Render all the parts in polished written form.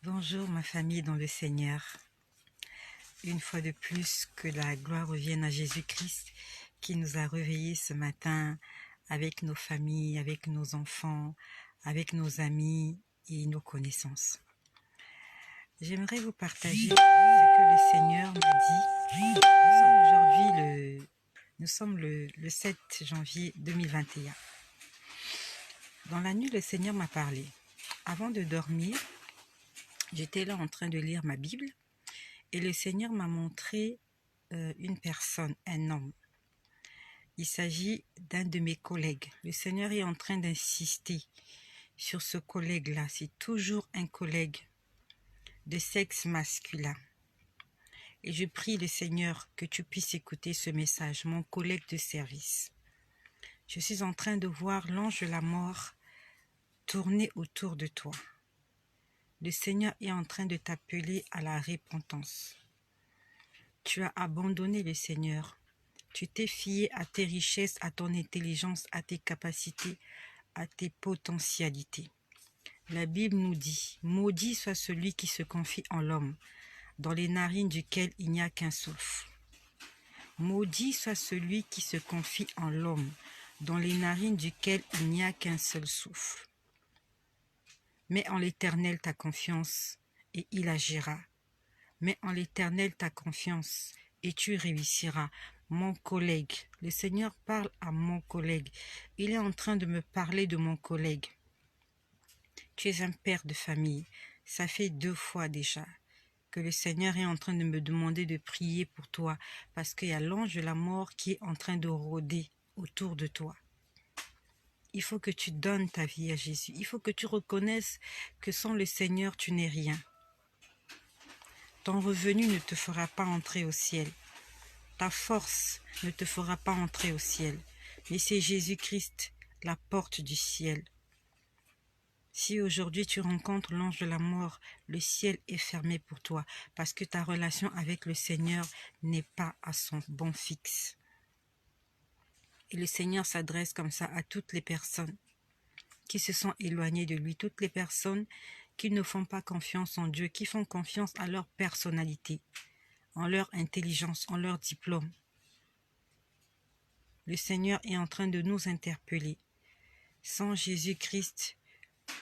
Bonjour ma famille dans le Seigneur. Une fois de plus, que la gloire revienne à Jésus-Christ qui nous a réveillés ce matin avec nos familles, avec nos enfants, avec nos amis et nos connaissances. J'aimerais vous partager ce que le Seigneur m'a dit. Nous sommes le 7 janvier 2021. Dans la nuit, le Seigneur m'a parlé. Avant de dormir, j'étais là en train de lire ma Bible et le Seigneur m'a montré une personne, un homme. Il s'agit d'un de mes collègues. Le Seigneur est en train d'insister sur ce collègue-là. C'est toujours un collègue de sexe masculin. Et je prie le Seigneur que tu puisses écouter ce message, mon collègue de service. Je suis en train de voir l'ange de la mort tourner autour de toi. Le Seigneur est en train de t'appeler à la repentance. Tu as abandonné le Seigneur. Tu t'es fié à tes richesses, à ton intelligence, à tes capacités, à tes potentialités. La Bible nous dit, maudit soit celui qui se confie en l'homme, dans les narines duquel il n'y a qu'un souffle. Maudit soit celui qui se confie en l'homme, dans les narines duquel il n'y a qu'un seul souffle. Mets en l'Éternel ta confiance, et il agira. Mets en l'Éternel ta confiance, et tu réussiras. Mon collègue, le Seigneur parle à mon collègue. Il est en train de me parler de mon collègue. Tu es un père de famille. Ça fait 2 fois déjà que le Seigneur est en train de me demander de prier pour toi parce qu'il y a l'ange de la mort qui est en train de rôder autour de toi. Il faut que tu donnes ta vie à Jésus. Il faut que tu reconnaisses que sans le Seigneur, tu n'es rien. Ton revenu ne te fera pas entrer au ciel. Ta force ne te fera pas entrer au ciel. Mais c'est Jésus-Christ, la porte du ciel. Si aujourd'hui tu rencontres l'ange de la mort, le ciel est fermé pour toi parce que ta relation avec le Seigneur n'est pas à son bon fixe. Et le Seigneur s'adresse comme ça à toutes les personnes qui se sont éloignées de lui, toutes les personnes qui ne font pas confiance en Dieu, qui font confiance à leur personnalité, en leur intelligence, en leur diplôme. Le Seigneur est en train de nous interpeller. Sans Jésus-Christ,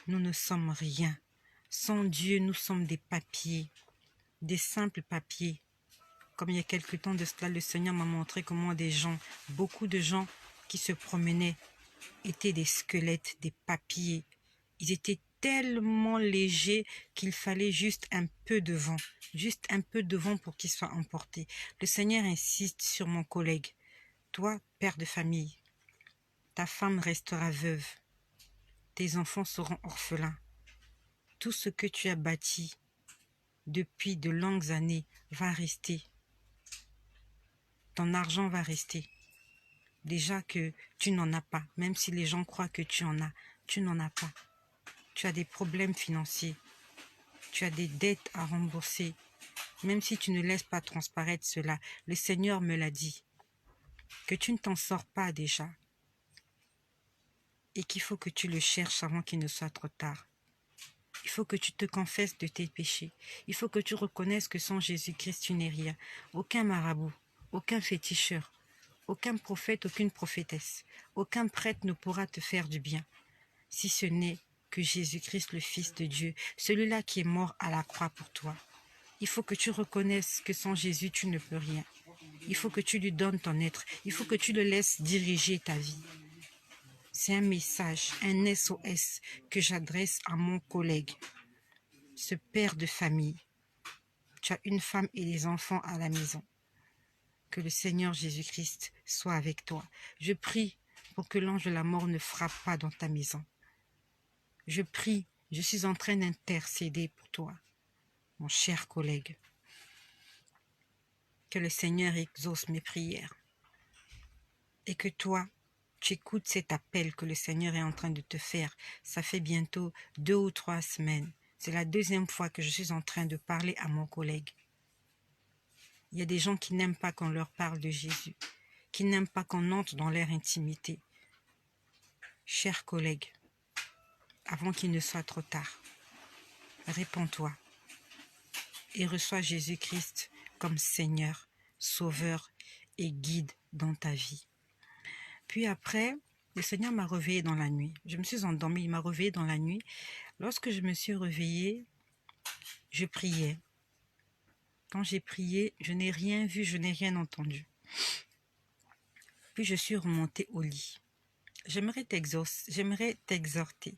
nous ne sommes rien. Sans Dieu, nous sommes des papiers, des simples papiers. Comme il y a quelque temps de cela, le Seigneur m'a montré comment beaucoup de gens qui se promenaient étaient des squelettes, des papiers. Ils étaient tellement légers qu'il fallait juste un peu de vent pour qu'ils soient emportés. Le Seigneur insiste sur mon collègue. Toi, père de famille, ta femme restera veuve. Tes enfants seront orphelins. Tout ce que tu as bâti depuis de longues années va rester. Ton argent va rester. Déjà que tu n'en as pas, même si les gens croient que tu en as, tu n'en as pas. Tu as des problèmes financiers. Tu as des dettes à rembourser. Même si tu ne laisses pas transparaître cela, le Seigneur me l'a dit. Que tu ne t'en sors pas déjà. Et qu'il faut que tu le cherches avant qu'il ne soit trop tard. Il faut que tu te confesses de tes péchés. Il faut que tu reconnaisses que sans Jésus-Christ, tu n'es rien. Aucun marabout, aucun féticheur, aucun prophète, aucune prophétesse, aucun prêtre ne pourra te faire du bien, si ce n'est que Jésus-Christ, le Fils de Dieu, celui-là qui est mort à la croix pour toi. Il faut que tu reconnaisses que sans Jésus, tu ne peux rien. Il faut que tu lui donnes ton être. Il faut que tu le laisses diriger ta vie. C'est un message, un SOS que j'adresse à mon collègue, ce père de famille. Tu as une femme et des enfants à la maison. Que le Seigneur Jésus-Christ soit avec toi. Je prie pour que l'ange de la mort ne frappe pas dans ta maison. Je prie, je suis en train d'intercéder pour toi, mon cher collègue. Que le Seigneur exauce mes prières. Et que toi, tu écoutes cet appel que le Seigneur est en train de te faire. Ça fait bientôt 2 ou 3 semaines. C'est la 2e fois que je suis en train de parler à mon collègue. Il y a des gens qui n'aiment pas qu'on leur parle de Jésus, qui n'aiment pas qu'on entre dans leur intimité. Cher collègue, avant qu'il ne soit trop tard, réponds-toi. et reçois Jésus-Christ comme Seigneur, Sauveur et guide dans ta vie. Puis après, le Seigneur m'a réveillée dans la nuit. Je me suis endormie, il m'a réveillée dans la nuit. Lorsque je me suis réveillée, je priais. Quand j'ai prié, je n'ai rien vu, je n'ai rien entendu. Puis je suis remontée au lit. J'aimerais t'exhorter.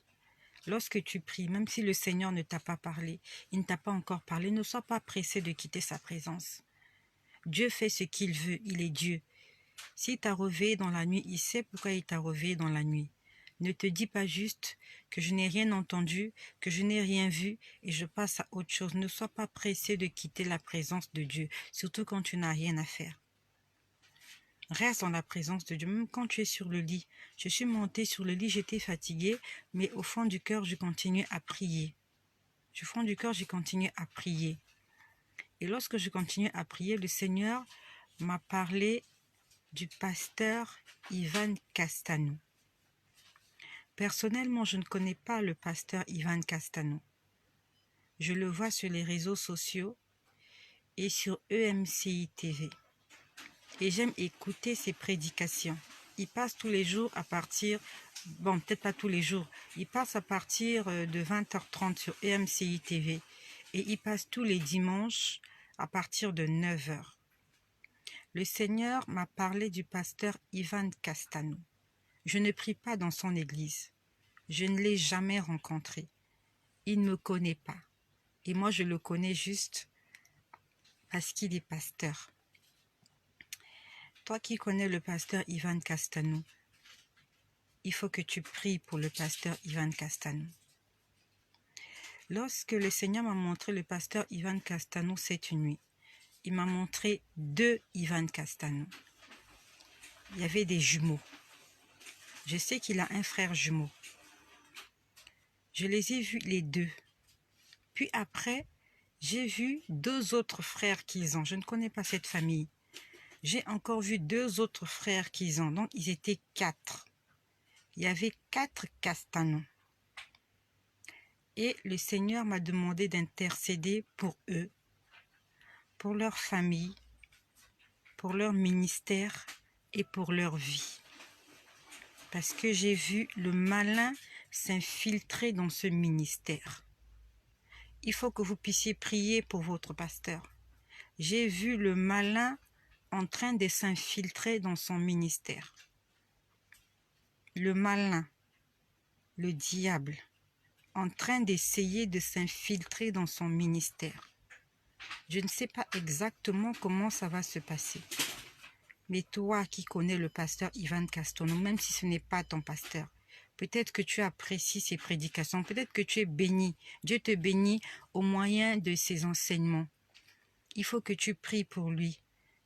Lorsque tu pries, même si le Seigneur ne t'a pas parlé, il ne t'a pas encore parlé, ne sois pas pressé de quitter sa présence. Dieu fait ce qu'il veut, il est Dieu. S'il t'a réveillé dans la nuit, il sait pourquoi il t'a réveillé dans la nuit. Ne te dis pas juste que je n'ai rien entendu, que je n'ai rien vu et je passe à autre chose. Ne sois pas pressé de quitter la présence de Dieu, surtout quand tu n'as rien à faire. Reste dans la présence de Dieu, même quand tu es sur le lit. Je suis montée sur le lit, j'étais fatiguée, mais au fond du cœur, je continuais à prier. Du fond du cœur, j'ai continué à prier. Et lorsque je continuais à prier, le Seigneur m'a parlé du pasteur Ivan Castano. Personnellement, je ne connais pas le pasteur Ivan Castano. Je le vois sur les réseaux sociaux et sur EMCI TV. Et j'aime écouter ses prédications. Il passe tous les jours à partir, bon, peut-être pas tous les jours, il passe à partir de 20h30 sur EMCI TV. Et il passe tous les dimanches à partir de 9h. Le Seigneur m'a parlé du pasteur Ivan Castano. Je ne prie pas dans son église. Je ne l'ai jamais rencontré. Il ne me connaît pas. Et moi, je le connais juste parce qu'il est pasteur. Toi qui connais le pasteur Ivan Castano, il faut que tu pries pour le pasteur Ivan Castano. Lorsque le Seigneur m'a montré le pasteur Ivan Castano cette nuit, il m'a montré 2 Ivan Castano. Il y avait des jumeaux. Je sais qu'il a un frère jumeau. Je les ai vus les 2. Puis après, j'ai vu 2 autres frères qu'ils ont. Je ne connais pas cette famille. J'ai encore vu 2 autres frères qu'ils ont. Donc, ils étaient 4. Il y avait 4 Castano. Et le Seigneur m'a demandé d'intercéder pour eux, pour leur famille, pour leur ministère et pour leur vie. Parce que j'ai vu le malin s'infiltrer dans ce ministère. Il faut que vous puissiez prier pour votre pasteur. J'ai vu le malin en train de s'infiltrer dans son ministère. Le malin, le diable, en train d'essayer de s'infiltrer dans son ministère. Je ne sais pas exactement comment ça va se passer. Mais toi qui connais le pasteur Ivan Castano, même si ce n'est pas ton pasteur, peut-être que tu apprécies ses prédications, peut-être que tu es béni. Dieu te bénit au moyen de ses enseignements. Il faut que tu pries pour lui,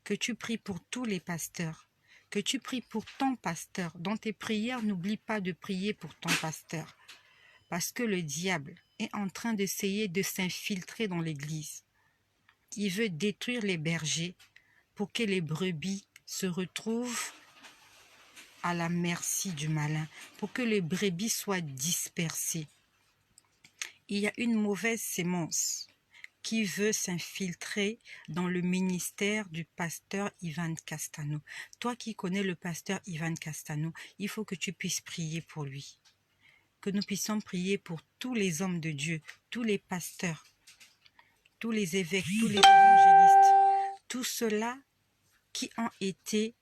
que tu pries pour tous les pasteurs, que tu pries pour ton pasteur. Dans tes prières, n'oublie pas de prier pour ton pasteur. Parce que le diable est en train d'essayer de s'infiltrer dans l'église. Il veut détruire les bergers pour que les brebis se retrouvent à la merci du malin, pour que les brebis soient dispersées. Il y a une mauvaise sémence qui veut s'infiltrer dans le ministère du pasteur Ivan Castano. Toi qui connais le pasteur Ivan Castano, il faut que tu puisses prier pour lui. Que nous puissions prier pour tous les hommes de Dieu, tous les pasteurs, tous les évêques, tous les évangélistes, tous ceux-là qui ont été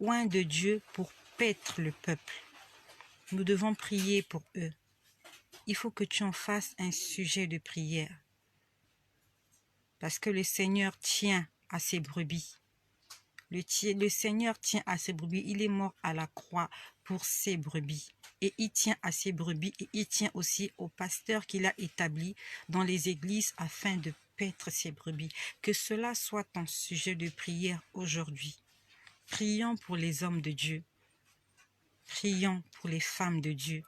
loin de Dieu pour paître le peuple. Nous devons prier pour eux. Il faut que tu en fasses un sujet de prière. Parce que le Seigneur tient à ses brebis. Le Seigneur tient à ses brebis. Il est mort à la croix pour ses brebis. Et il tient à ses brebis et il tient aussi au pasteur qu'il a établi dans les églises afin de paître ses brebis. Que cela soit ton sujet de prière aujourd'hui. Prions pour les hommes de Dieu. Prions pour les femmes de Dieu.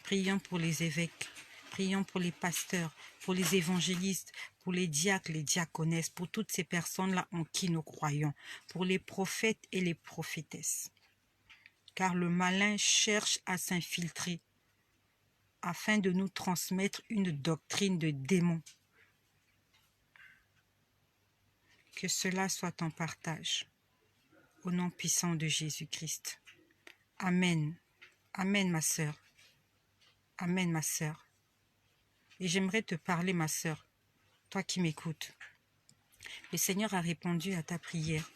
Prions pour les évêques. Prions pour les pasteurs, pour les évangélistes, pour les diacres, les diaconesses, pour toutes ces personnes-là en qui nous croyons, pour les prophètes et les prophétesses. Car le malin cherche à s'infiltrer afin de nous transmettre une doctrine de démons. Que cela soit ton partage. Au nom puissant de Jésus-Christ. Amen. Amen, ma sœur. Amen, ma sœur. Et j'aimerais te parler, ma sœur, toi qui m'écoutes. Le Seigneur a répondu à ta prière.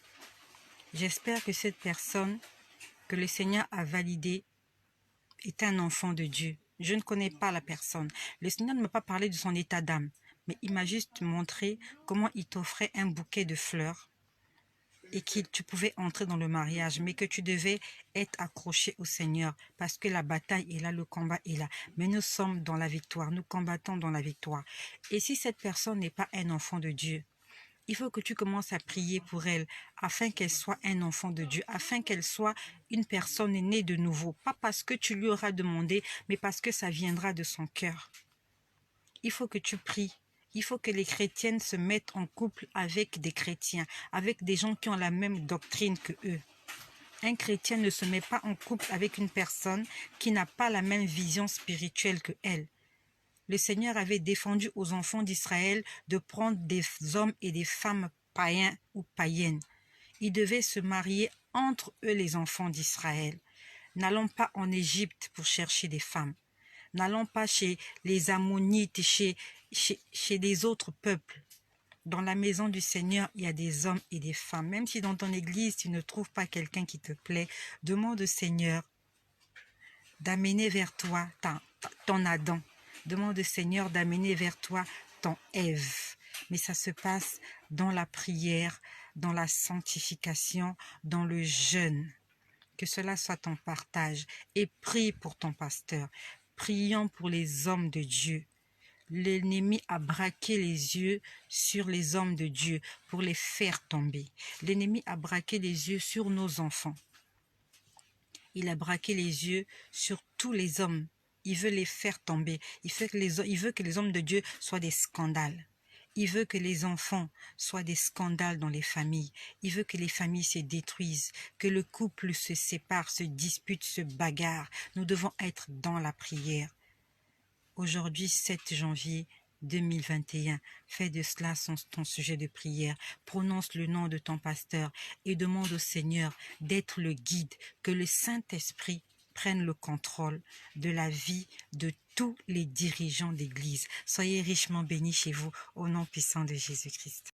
J'espère que cette personne que le Seigneur a validée est un enfant de Dieu. Je ne connais pas la personne. Le Seigneur ne m'a pas parlé de son état d'âme, mais il m'a juste montré comment il t'offrait un bouquet de fleurs et que tu pouvais entrer dans le mariage, mais que tu devais être accroché au Seigneur parce que la bataille est là, le combat est là. Mais nous sommes dans la victoire, nous combattons dans la victoire. Et si cette personne n'est pas un enfant de Dieu, il faut que tu commences à prier pour elle afin qu'elle soit un enfant de Dieu, afin qu'elle soit une personne née de nouveau. Pas parce que tu lui auras demandé, mais parce que ça viendra de son cœur. Il faut que tu pries. Il faut que les chrétiennes se mettent en couple avec des chrétiens, avec des gens qui ont la même doctrine que eux. Un chrétien ne se met pas en couple avec une personne qui n'a pas la même vision spirituelle que elle. Le Seigneur avait défendu aux enfants d'Israël de prendre des hommes et des femmes païens ou païennes. Ils devaient se marier entre eux, les enfants d'Israël. N'allons pas en Égypte pour chercher des femmes. N'allons pas chez les Ammonites, chez les autres peuples. Dans la maison du Seigneur, il y a des hommes et des femmes. Même si dans ton église, tu ne trouves pas quelqu'un qui te plaît, demande au Seigneur d'amener vers toi ton Adam. Demande au Seigneur d'amener vers toi ton Ève. Mais ça se passe dans la prière, dans la sanctification, dans le jeûne. Que cela soit ton partage. Et prie pour ton pasteur. Prions pour les hommes de Dieu. L'ennemi a braqué les yeux sur les hommes de Dieu pour les faire tomber. L'ennemi a braqué les yeux sur nos enfants. Il a braqué les yeux sur tous les hommes. Il veut les faire tomber. Il veut que les hommes de Dieu soient des scandales. Il veut que les enfants soient des scandales dans les familles. Il veut que les familles se détruisent, que le couple se sépare, se dispute, se bagarre. Nous devons être dans la prière. Aujourd'hui, 7 janvier 2021, fais de cela ton sujet de prière. Prononce le nom de ton pasteur et demande au Seigneur d'être le guide, que le Saint-Esprit prenne le contrôle de la vie de tous les dirigeants d'église. Soyez richement bénis chez vous au nom puissant de Jésus-Christ.